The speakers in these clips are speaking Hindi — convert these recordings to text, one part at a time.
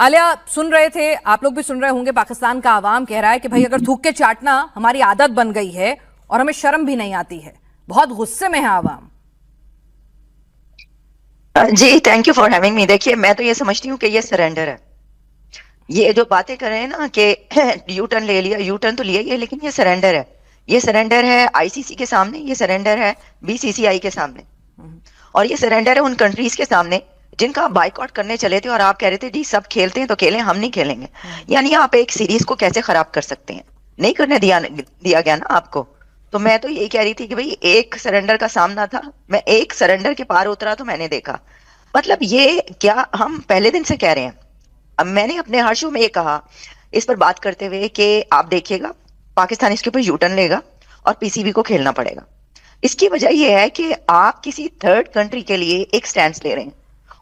आलिया, सुन रहे थे, आप लोग भी सुन रहे होंगे, पाकिस्तान का आवाम कह रहा है कि भाई अगर थूक के चाटना हमारी आदत बन गई है और हमें शर्म भी नहीं आती है। बहुत गुस्से में है आवाम। जी, thank you for having me. देखिए, मैं तो ये समझती हूँ कि ये सरेंडर है। ये जो बातें कर रहे हैं ना कि यू टर्न ले लिया, यू टर्न तो लिया ही है, लेकिन ये सरेंडर है। ये सरेंडर है आईसीसी के सामने, ये सरेंडर है बीसीसीआई के सामने, और ये सरेंडर है उन कंट्रीज के सामने जिनका आप बाइकआउट करने चले थे और आप कह रहे थे जी सब खेलते हैं तो खेलें, हम नहीं खेलेंगे। यानी आप एक सीरीज को कैसे खराब कर सकते हैं? नहीं करने दिया गया ना आपको। तो मैं तो यही कह रही थी कि भाई एक सरेंडर का सामना था, मैं एक सरेंडर के पार उतरा तो मैंने देखा। मतलब ये क्या हम पहले दिन से कह रहे हैं? अब मैंने अपने हर शो में ये कहा इस पर बात करते हुए कि आप देखिएगा पाकिस्तान इसके ऊपर यूटर्न लेगा और पीसीबी को खेलना पड़ेगा। इसकी वजह यह है कि आप किसी थर्ड कंट्री के लिए एक स्टैंड ले रहे हैं,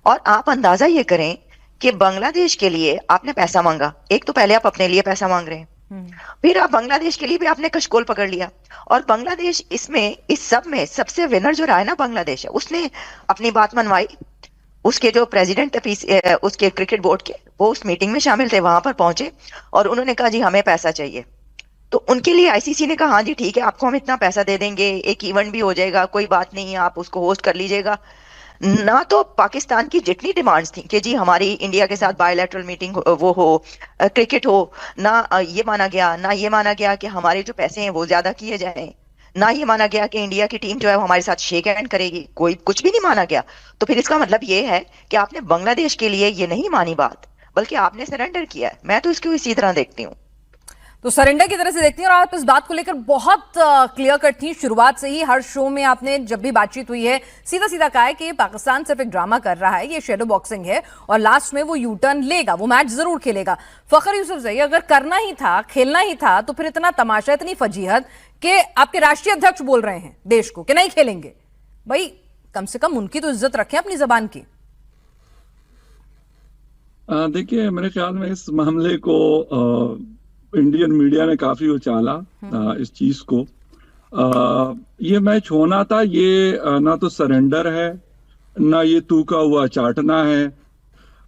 और आप अंदाजा ये करें कि बांग्लादेश के लिए आपने पैसा मांगा। एक तो पहले आप अपने लिए पैसा मांग रहे हैं, फिर आप बांग्लादेश के लिए भी आपने कशकोल पकड़ लिया। और बांग्लादेश इसमें इस सब में सबसे विनर जो रहा है ना, बांग्लादेश है। उसने अपनी बात मनवाई। उसके जो प्रेसिडेंट थे उसके क्रिकेट बोर्ड के, वो उस मीटिंग में शामिल थे, वहां पर पहुंचे और उन्होंने कहा जी हमें पैसा चाहिए। तो उनके लिए आईसीसी ने कहा हाँ जी ठीक है, आपको हम इतना पैसा दे देंगे, एक इवेंट भी हो जाएगा, कोई बात नहीं, आप उसको होस्ट कर लीजिएगा। ना तो पाकिस्तान की जितनी डिमांड्स थी कि जी हमारी इंडिया के साथ बायलैटरल मीटिंग वो हो, क्रिकेट हो, ना ये माना गया, ना ये माना गया कि हमारे जो पैसे हैं वो ज्यादा किए जाएं, ना ये माना गया कि इंडिया की टीम जो है वो हमारे साथ शेक हैंड करेगी। कोई कुछ भी नहीं माना गया। तो फिर इसका मतलब ये है कि आपने बांग्लादेश के लिए ये नहीं मानी बात, बल्कि आपने सरेंडर किया है। मैं तो इसको इसी तरह देखती हूँ। तो सरेंडर की तरह से देखती हैं और आप इस बात को लेकर बहुत क्लियर कट थी शुरुआत से ही। हर शो में आपने जब भी बातचीत हुई है सीधा सीधा कहा है कि पाकिस्तान सिर्फ एक ड्रामा कर रहा है, ये शेडो बॉक्सिंग है और लास्ट में वो यू टर्न लेगा, वो मैच जरूर खेलेगा। फखर यूसुफजई, अगर करना ही था, खेलना ही था, तो फिर इतना तमाशा, इतनी फजीहत कि आपके राष्ट्रीय अध्यक्ष बोल रहे हैं देश को कि नहीं खेलेंगे। भाई कम से कम उनकी तो इज्जत रखें अपनी जबान की। देखिए, मेरे ख्याल में इस मामले को इंडियन मीडिया ने काफी उछाला इस चीज को। ये मैच होना था, ये ना तो सरेंडर है, ना ये तूका हुआ चाटना है।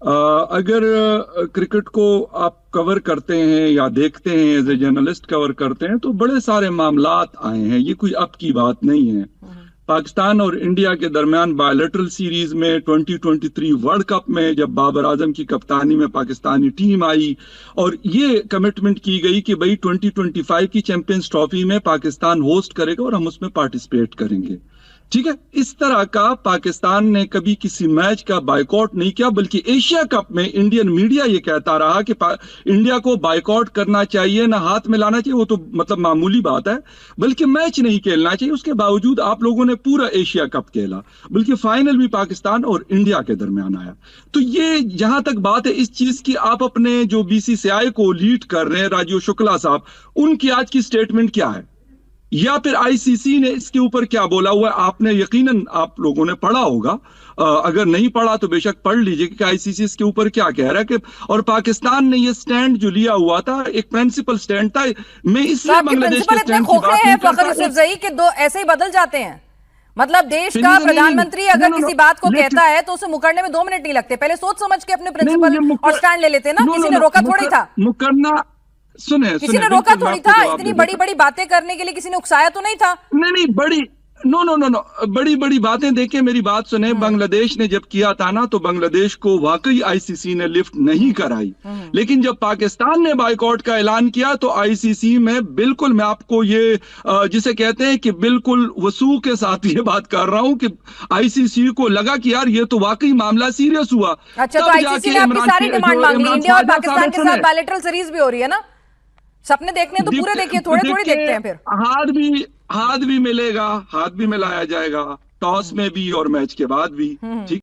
अगर क्रिकेट को आप कवर करते हैं या देखते हैं, एज ए जर्नलिस्ट कवर करते हैं, तो बड़े सारे मामलात आए हैं। ये कोई अब की बात नहीं है। पाकिस्तान और इंडिया के दरमियान बायलैटरल सीरीज में 2023 वर्ल्ड कप में जब बाबर आजम की कप्तानी में पाकिस्तानी टीम आई और ये कमिटमेंट की गई कि भाई 2025 की चैंपियंस ट्रॉफी में पाकिस्तान होस्ट करेगा और हम उसमें पार्टिसिपेट करेंगे, ठीक है। इस तरह का पाकिस्तान ने कभी किसी मैच का बायकॉट नहीं किया, बल्कि एशिया कप में इंडियन मीडिया ये कहता रहा कि इंडिया को बायकॉट करना चाहिए, ना हाथ मिलाना चाहिए, वो तो मतलब मामूली बात है, बल्कि मैच नहीं खेलना चाहिए। उसके बावजूद आप लोगों ने पूरा एशिया कप खेला, बल्कि फाइनल भी पाकिस्तान और इंडिया के दरमियान आया। तो ये जहां तक बात है इस चीज की, आप अपने जो बीसीसीआई को लीड कर रहे हैं राजीव शुक्ला साहब, उनकी आज की स्टेटमेंट क्या है, या फिर आईसीसी ने इसके ऊपर क्या बोला हुआ है? आपने यकीनन आप लोगों ने पढ़ा होगा, अगर नहीं पढ़ा तो बेशक पढ़ लीजिए कि आईसीसी इसके ऊपर क्या कह रहा है। कि और पाकिस्तान ने ये स्टैंड जो लिया हुआ था, एक प्रिंसिपल स्टैंड था। मैं इसलिए बांग्लादेश के स्टैंड की बात नहीं करता। कि दो ऐसे ही बदल जाते हैं। मतलब देश का प्रधानमंत्री अगर किसी बात को कहता है तो उसे मुकरने में 2 मिनट नहीं लगते, पहले सोच समझ के अपने प्रिंसिपल और स्टैंड ले लेते ना। किसी ने रोका थोड़ी था, मुकरना सुने, किसी ने रोका थोड़ी था, इतनी बड़ी बड़ी बातें करने के लिए किसी ने उकसाया तो नहीं था। नहीं, बड़ी नो नो नो नो बड़ी बड़ी बातें देखें, मेरी बात सुने। बांग्लादेश ने जब किया था ना, तो बांग्लादेश को वाकई आईसीसी ने लिफ्ट नहीं कराई, लेकिन जब पाकिस्तान ने बायकॉट का ऐलान किया तो आईसीसी में बिल्कुल, मैं आपको ये जिसे कहते हैं कि बिल्कुल वसूख के साथ ये बात कर रहा हूं कि आईसीसी को लगा कि यार ये तो वाकई मामला सीरियस हुआ। अच्छा, तो आईसीसी ने आपकी सारी डिमांड मांग ली। इंडिया और पाकिस्तान के साथ बायलैटरल सीरीज भी हो रही है ना, सपने देखने तो पूरे देखिए, थोड़े थोड़े देखते हैं। फिर हाथ भी मिलेगा, हाथ भी मिलाया जाएगा, टॉस में भी और मैच के बाद भी, ठीक।